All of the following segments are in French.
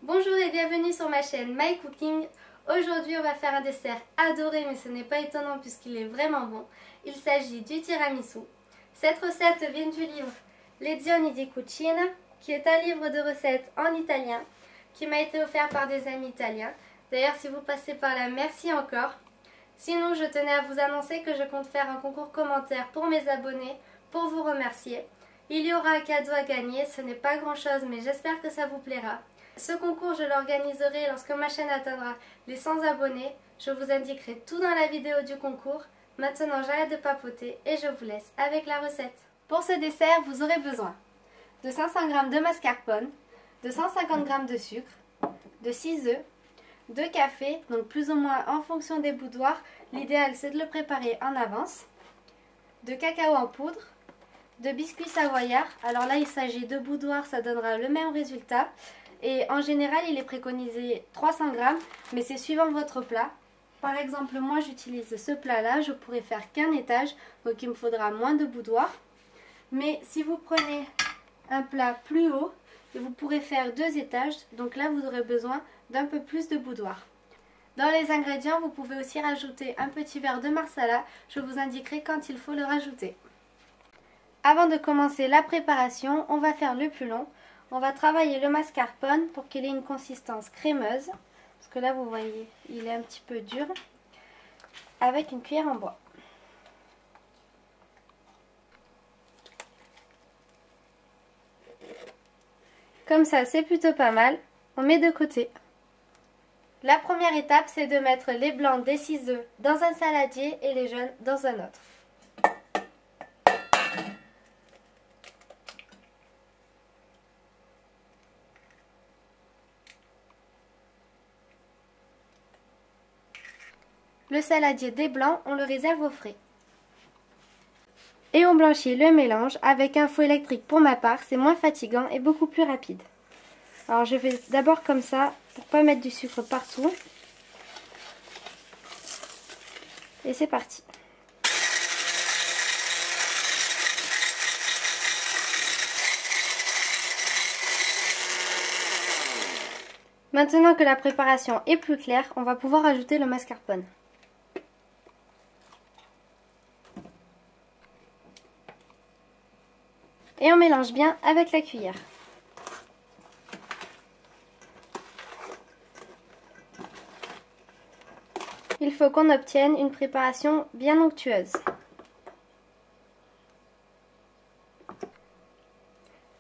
Bonjour et bienvenue sur ma chaîne My Cooking. Aujourd'hui on va faire un dessert adoré, mais ce n'est pas étonnant puisqu'il est vraiment bon. Il s'agit du tiramisu. Cette recette vient du livre Le Giorni di Cucina, qui est un livre de recettes en italien qui m'a été offert par des amis italiens. D'ailleurs, si vous passez par là, merci encore. Sinon, je tenais à vous annoncer que je compte faire un concours commentaire pour mes abonnés pour vous remercier. Il y aura un cadeau à gagner, ce n'est pas grand chose mais j'espère que ça vous plaira. Ce concours, je l'organiserai lorsque ma chaîne atteindra les 100 abonnés. Je vous indiquerai tout dans la vidéo du concours. Maintenant, j'arrête de papoter et je vous laisse avec la recette. Pour ce dessert, vous aurez besoin de 500 g de mascarpone, de 150 g de sucre, de 6 œufs, de café, donc plus ou moins en fonction des boudoirs. L'idéal, c'est de le préparer en avance, de cacao en poudre, de biscuits savoyards. Alors là, il s'agit de boudoirs, ça donnera le même résultat. Et en général, il est préconisé 300 g, mais c'est suivant votre plat. Par exemple, moi j'utilise ce plat-là, je pourrais faire qu'un étage, donc il me faudra moins de boudoirs. Mais si vous prenez un plat plus haut, vous pourrez faire 2 étages, donc là vous aurez besoin d'un peu plus de boudoirs. Dans les ingrédients, vous pouvez aussi rajouter un petit verre de marsala, je vous indiquerai quand il faut le rajouter. Avant de commencer la préparation, on va faire le plus long. On va travailler le mascarpone pour qu'il ait une consistance crémeuse. Parce que là, vous voyez, il est un petit peu dur. Avec une cuillère en bois. Comme ça, c'est plutôt pas mal. On met de côté. La première étape, c'est de mettre les blancs des 6 œufs dans un saladier et les jaunes dans un autre. Le saladier des blancs, on le réserve au frais. Et on blanchit le mélange avec un fouet électrique pour ma part, c'est moins fatigant et beaucoup plus rapide. Alors je fais d'abord comme ça, pour ne pas mettre du sucre partout. Et c'est parti. Maintenant que la préparation est plus claire, on va pouvoir ajouter le mascarpone. Et on mélange bien avec la cuillère. Il faut qu'on obtienne une préparation bien onctueuse.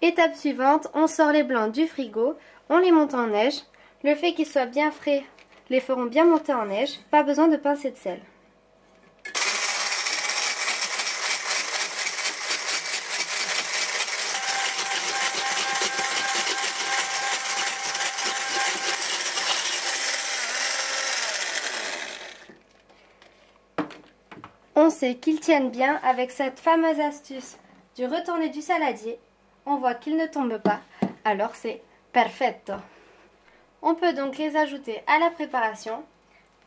Étape suivante, on sort les blancs du frigo, on les monte en neige. Le fait qu'ils soient bien frais les feront bien monter en neige, pas besoin de pincée de sel. On sait qu'ils tiennent bien avec cette fameuse astuce du retourner du saladier. On voit qu'ils ne tombent pas, alors c'est perfetto. On peut donc les ajouter à la préparation.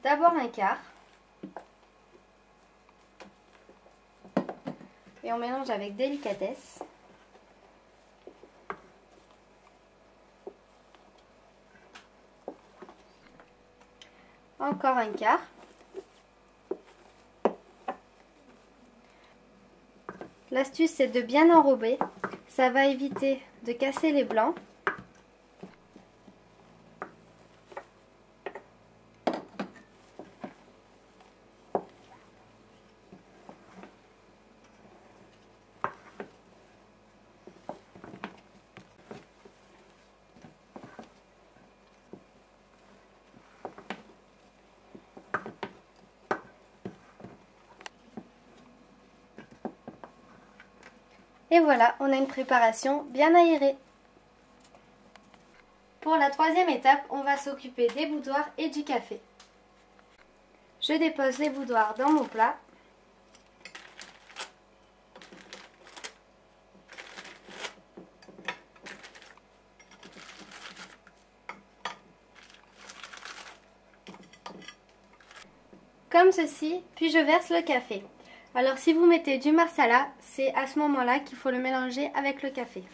D'abord un quart. Et on mélange avec délicatesse. Encore un quart. L'astuce, c'est de bien enrober, ça va éviter de casser les blancs. Et voilà, on a une préparation bien aérée. Pour la troisième étape, on va s'occuper des boudoirs et du café. Je dépose les boudoirs dans mon plat. Comme ceci, puis je verse le café. Alors si vous mettez du marsala, c'est à ce moment-là qu'il faut le mélanger avec le café.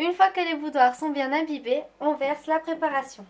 Une fois que les boudoirs sont bien imbibés, on verse la préparation.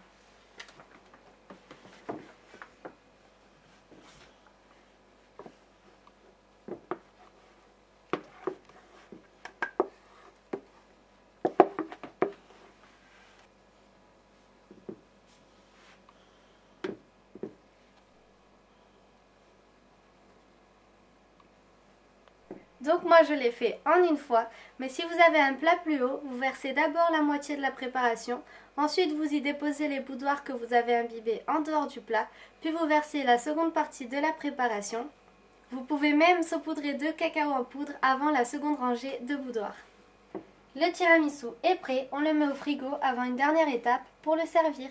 Donc moi je l'ai fait en une fois, mais si vous avez un plat plus haut, vous versez d'abord la moitié de la préparation, ensuite vous y déposez les boudoirs que vous avez imbibés en dehors du plat, puis vous versez la seconde partie de la préparation. Vous pouvez même saupoudrer 2 cacao en poudre avant la seconde rangée de boudoirs. Le tiramisu est prêt, on le met au frigo avant une dernière étape pour le servir.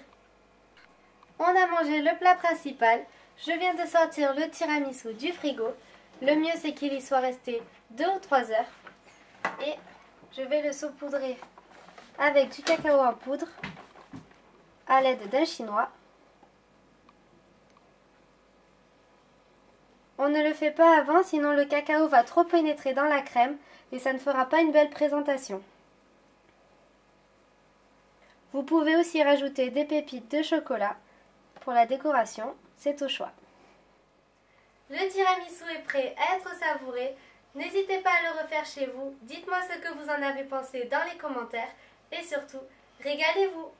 On a mangé le plat principal, je viens de sortir le tiramisu du frigo. Le mieux c'est qu'il y soit resté 2 ou 3 heures. Et je vais le saupoudrer avec du cacao en poudre à l'aide d'un chinois. On ne le fait pas avant, sinon le cacao va trop pénétrer dans la crème et ça ne fera pas une belle présentation. Vous pouvez aussi rajouter des pépites de chocolat pour la décoration, c'est au choix. Le tiramisu est prêt à être savouré. N'hésitez pas à le refaire chez vous. Dites-moi ce que vous en avez pensé dans les commentaires. Et surtout, régalez-vous!